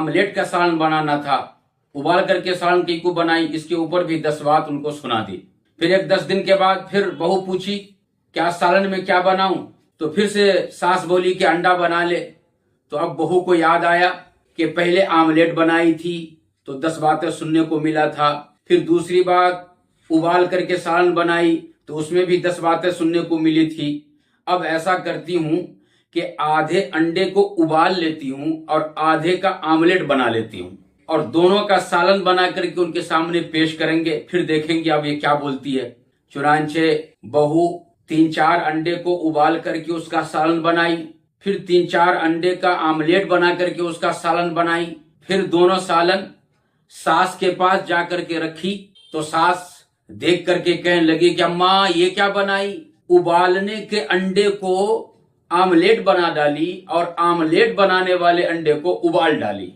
Omelette का सालन बनाना था, उबाल करके सालन की को बनाई, इसके ऊपर भी 10 बात उनको सुना दी। फिर एक 10 दिन के बाद फिर बहू पूछी क्या सालन में क्या बनाऊं, तो फिर से सास बोली कि अंडा बना ले। तो अब बहू को याद आया कि पहले आमलेट बनाई थी तो 10 बातें सुनने को मिला था। फिर दूसरी बात उबाल करके सालन बनाई तो उसमें भी 10 बातें सुनने को मिली थी। अब ऐसा करती हूं कि आधे अंडे को उबाल लेती हूं और आधे का आमलेट बना लेती हूं और दोनों का सालन बना करके उनके सामने पेश करेंगे, फिर देखेंगे अब ये क्या बोलती है। चुनांचे बहू 3-4 अंडे को उबाल करके उसका सालन बनाई, फिर 3-4 अंडे का आमलेट बना करके उसका सालन बनाई। फिर दोनों सालन सास के पास जा करके रखी तो सास देख करके कहने लगी कि अम्मा ये क्या बनाई, उबालने के अंडे को आमलेट बना डाली और आमलेट बनाने वाले अंडे को उबाल डाली।